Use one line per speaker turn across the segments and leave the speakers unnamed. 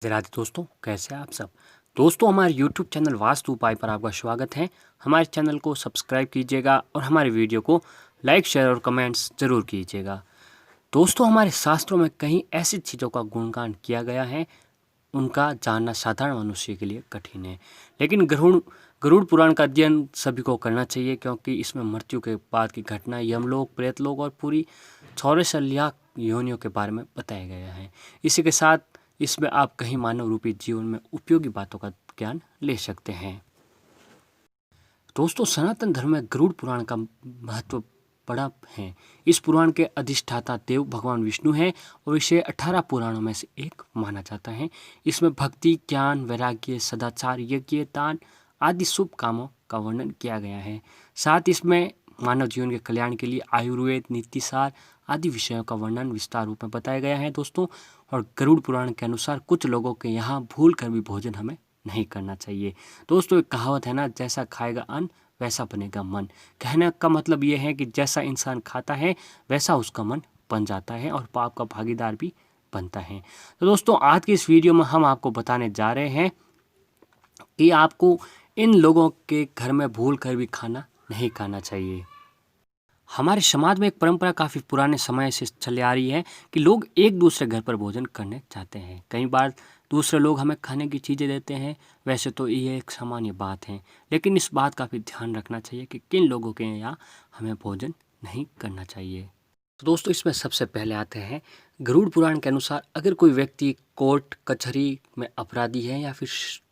राधे दोस्तों, कैसे हैं आप सब। दोस्तों, हमारे YouTube चैनल वास्तु उपाय पर आपका स्वागत है। हमारे चैनल को सब्सक्राइब कीजिएगा और हमारे वीडियो को लाइक, शेयर और कमेंट्स ज़रूर कीजिएगा। दोस्तों, हमारे शास्त्रों में कई ऐसी चीज़ों का गुणगान किया गया है, उनका जानना साधारण मनुष्य के लिए कठिन है। लेकिन गरुड़ पुराण का अध्ययन सभी को करना चाहिए, क्योंकि इसमें मृत्यु के बाद की घटना, यमलोक, प्रेतलोक और पूरी 64 योनियों के बारे में बताया गया है। इसी के साथ इसमें आप कहीं मानव रूपी जीवन में उपयोगी बातों का ज्ञान ले सकते हैं। दोस्तों, सनातन धर्म में गरुड़ पुराण का महत्व बड़ा है। इस पुराण के अधिष्ठाता देव भगवान विष्णु हैं और इसे 18 पुराणों में से एक माना जाता है। इसमें भक्ति, ज्ञान, वैराग्य, सदाचार, यज्ञ, दान आदि शुभ कामों का वर्णन किया गया है। साथ इसमें मानव जीवन के कल्याण के लिए आयुर्वेद, नीतिसार आदि विषयों का वर्णन विस्तार रूप में बताया गया है दोस्तों। और गरुड़ पुराण के अनुसार कुछ लोगों के यहाँ भूल कर भी भोजन हमें नहीं करना चाहिए। दोस्तों, एक कहावत है ना, जैसा खाएगा अन्न वैसा बनेगा मन। कहने का मतलब ये है कि जैसा इंसान खाता है वैसा उसका मन बन जाता है और पाप का भागीदार भी बनता है। तो दोस्तों, आज की इस वीडियो में हम आपको बताने जा रहे हैं कि आपको इन लोगों के घर में भूल कर भी खाना नहीं खाना चाहिए। हमारे समाज में एक परंपरा काफ़ी पुराने समय से चली आ रही है कि लोग एक दूसरे घर पर भोजन करने जाते हैं। कई बार दूसरे लोग हमें खाने की चीज़ें देते हैं। वैसे तो ये एक सामान्य बात है, लेकिन इस बात का भी ध्यान रखना चाहिए कि किन लोगों के यहाँ हमें भोजन नहीं करना चाहिए। तो दोस्तों, इसमें सबसे पहले आते हैं गरुड़ पुराण के अनुसार, अगर कोई व्यक्ति कोर्ट कचहरी में अपराधी है या फिर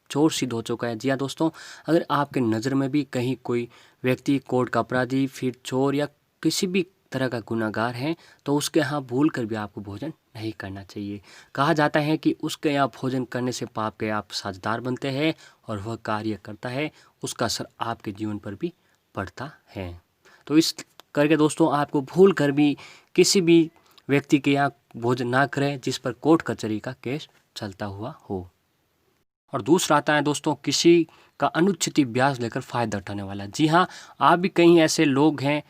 चोर सिद्ध हो चुका है। जी हाँ दोस्तों, अगर आपके नज़र में भी कहीं कोई व्यक्ति कोर्ट का अपराधी, फिर चोर या किसी भी तरह का गुनाहगार है, तो उसके यहाँ भूल कर भी आपको भोजन नहीं करना चाहिए। कहा जाता है कि उसके यहाँ भोजन करने से पाप के आप साझेदार बनते हैं और वह कार्य करता है, उसका असर आपके जीवन पर भी पड़ता है। तो इस करके दोस्तों, आपको भूल कर भी किसी भी व्यक्ति के यहाँ भोजन ना करें जिस पर कोर्ट कचहरी का केस चलता हुआ हो। और दूसरा आता है दोस्तों, किसी का अनुचित ब्याज लेकर फ़ायदा उठाने वाला। जी हाँ, आप भी कई ऐसे लोग हैं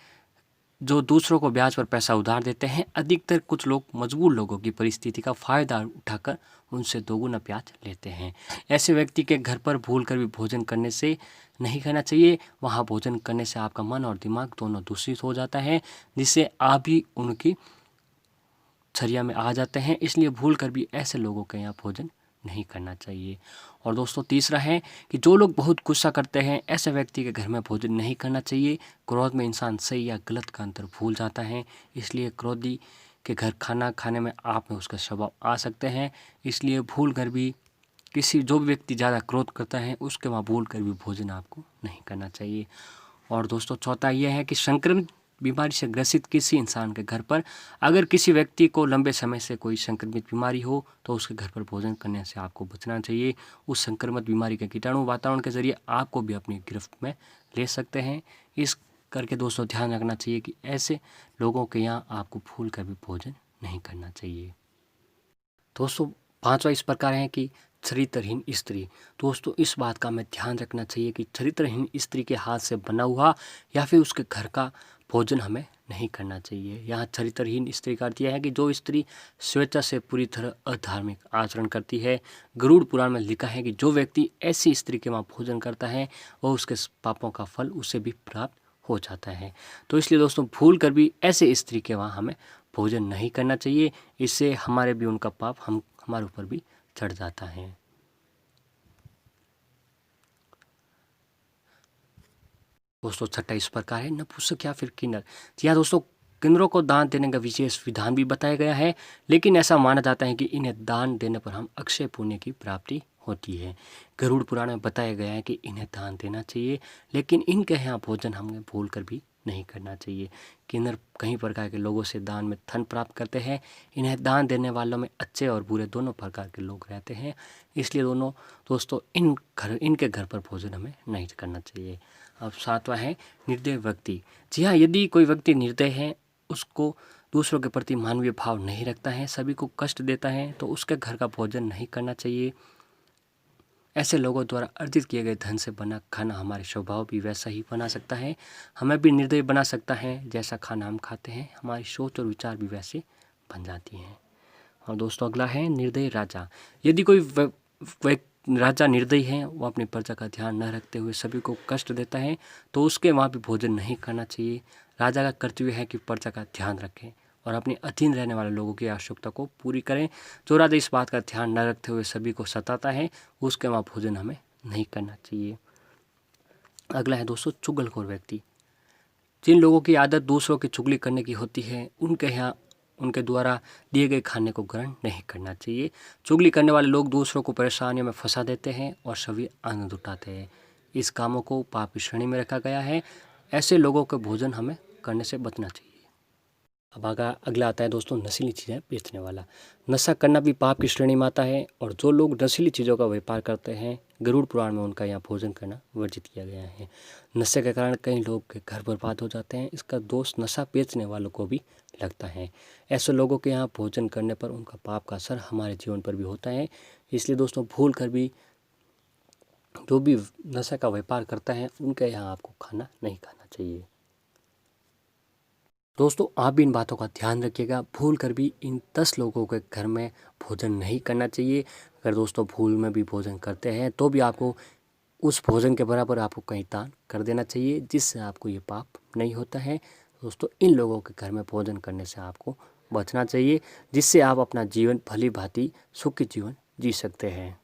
जो दूसरों को ब्याज पर पैसा उधार देते हैं। अधिकतर कुछ लोग मजबूर लोगों की परिस्थिति का फ़ायदा उठाकर उनसे दोगुना ब्याज लेते हैं। ऐसे व्यक्ति के घर पर भूल कर भी भोजन करने से नहीं खाना चाहिए। वहाँ भोजन करने से आपका मन और दिमाग दोनों दूषित हो जाता है, जिससे आप भी उनकी छरिया में आ जाते हैं। इसलिए भूल कर भी ऐसे लोगों के यहाँ भोजन नहीं करना चाहिए। और दोस्तों, तीसरा है कि जो लोग बहुत गुस्सा करते हैं, ऐसे व्यक्ति के घर में भोजन नहीं करना चाहिए। क्रोध में इंसान सही या गलत का अंतर भूल जाता है, इसलिए क्रोधी के घर खाना खाने में आप में उसका स्वभाव आ सकते हैं। इसलिए भूल कर भी जो भी व्यक्ति ज़्यादा क्रोध करता है उसके वहाँ भूल कर भी भोजन आपको नहीं करना चाहिए। और दोस्तों, चौथा यह है कि संक्रमित बीमारी से ग्रसित किसी इंसान के घर पर अगर किसी व्यक्ति को लंबे समय से कोई संक्रमित बीमारी हो, तो उसके घर पर भोजन करने से आपको बचना चाहिए। उस संक्रमित बीमारी के कीटाणु वातावरण के जरिए आपको भी अपनी गिरफ्त में ले सकते हैं। इस करके दोस्तों, ध्यान रखना चाहिए कि ऐसे लोगों के यहाँ आपको भूल कर भी भोजन नहीं करना चाहिए। दोस्तों, पांचवा इस प्रकार है कि चरित्रहीन स्त्री। दोस्तों, इस बात का हमें ध्यान रखना चाहिए कि चरित्रहीन स्त्री के हाथ से बना हुआ या फिर उसके घर का भोजन हमें नहीं करना चाहिए। यहाँ चरित्रहीन स्त्री का अर्थ यह है कि जो स्त्री स्वेच्छा से पूरी तरह अधार्मिक आचरण करती है। गरुड़ पुराण में लिखा है कि जो व्यक्ति ऐसी स्त्री के वहाँ भोजन करता है, वह उसके पापों का फल उसे भी प्राप्त हो जाता है। तो इसलिए दोस्तों, भूल कर भी ऐसे स्त्री के वहाँ हमें भोजन नहीं करना चाहिए। इससे हमारे भी उनका पाप हमारे ऊपर भी चढ़ जाता है। दोस्तों, छठा इस प्रकार है नपुंसक या फिर किन्नर। जी हाँ दोस्तों, किन्नरों को दान देने का विशेष विधान भी बताया गया है, लेकिन ऐसा माना जाता है कि इन्हें दान देने पर हम अक्षय पुण्य की प्राप्ति होती है। गरुड़ पुराण में बताया गया है कि इन्हें दान देना चाहिए, लेकिन इनके यहाँ भोजन हमें भूल कर भी नहीं करना चाहिए। किन्नर कई प्रकार के लोगों से दान में धन प्राप्त करते हैं। इन्हें दान देने वालों में अच्छे और बुरे दोनों प्रकार के लोग रहते हैं। इसलिए दोस्तों, इनके घर पर भोजन हमें नहीं करना चाहिए। अब सातवां है निर्दय व्यक्ति। जी हाँ, यदि कोई व्यक्ति निर्दय है, उसको दूसरों के प्रति मानवीय भाव नहीं रखता है, सभी को कष्ट देता है, तो उसके घर का भोजन नहीं करना चाहिए। ऐसे लोगों द्वारा अर्जित किए गए धन से बना खाना हमारे स्वभाव भी वैसा ही बना सकता है, हमें भी निर्दयी बना सकता है। जैसा खाना हम खाते हैं, हमारी सोच और विचार भी वैसे बन जाती हैं। और दोस्तों अगला है निर्दयी राजा। यदि कोई राजा निर्दयी है, वो अपनी प्रजा का ध्यान न रखते हुए सभी को कष्ट देता है, तो उसके वहाँ भी भोजन नहीं करना चाहिए। राजा का कर्तव्य है कि प्रजा का ध्यान रखें और अपने अधीन रहने वाले लोगों की आवश्यकता को पूरी करें। जो राजा इस बात का ध्यान न रखते हुए सभी को सताता है, उसके वहाँ भोजन हमें नहीं करना चाहिए। अगला है दोस्तों चुगलखोर व्यक्ति। जिन लोगों की आदत दूसरों की चुगली करने की होती है, उनके यहाँ उनके द्वारा दिए गए खाने को ग्रहण नहीं करना चाहिए। चुगली करने वाले लोग दूसरों को परेशानियों में फंसा देते हैं और सभी आनंद उठाते हैं। इस कामों को पाप की श्रेणी में रखा गया है। ऐसे लोगों के भोजन हमें करने से बचना चाहिए। अब अगला आता है दोस्तों नशीली चीज़ें बेचने वाला। नशा करना भी पाप की श्रेणी में आता है और जो लोग नशीली चीज़ों का व्यापार करते हैं, गरुड़ पुराण में उनका यहाँ भोजन करना वर्जित किया गया है। नशे के कारण कई लोग के घर बर्बाद हो जाते हैं। इसका दोष नशा बेचने वालों को भी लगता है। ऐसे लोगों के यहाँ भोजन करने पर उनका पाप का असर हमारे जीवन पर भी होता है। इसलिए दोस्तों भूल कर भी जो भी नशे का व्यापार करता है, उनके यहाँ आपको खाना नहीं खाना चाहिए। दोस्तों आप भी इन बातों का ध्यान रखिएगा। भूल कर भी इन 10 लोगों के घर में भोजन नहीं करना चाहिए। अगर दोस्तों भूल में भी भोजन करते हैं तो भी आपको उस भोजन के बराबर आपको कहीं दान कर देना चाहिए, जिससे आपको ये पाप नहीं होता है। दोस्तों इन लोगों के घर में भोजन करने से आपको बचना चाहिए, जिससे आप अपना जीवन भली भांति सुखी जीवन जी सकते हैं।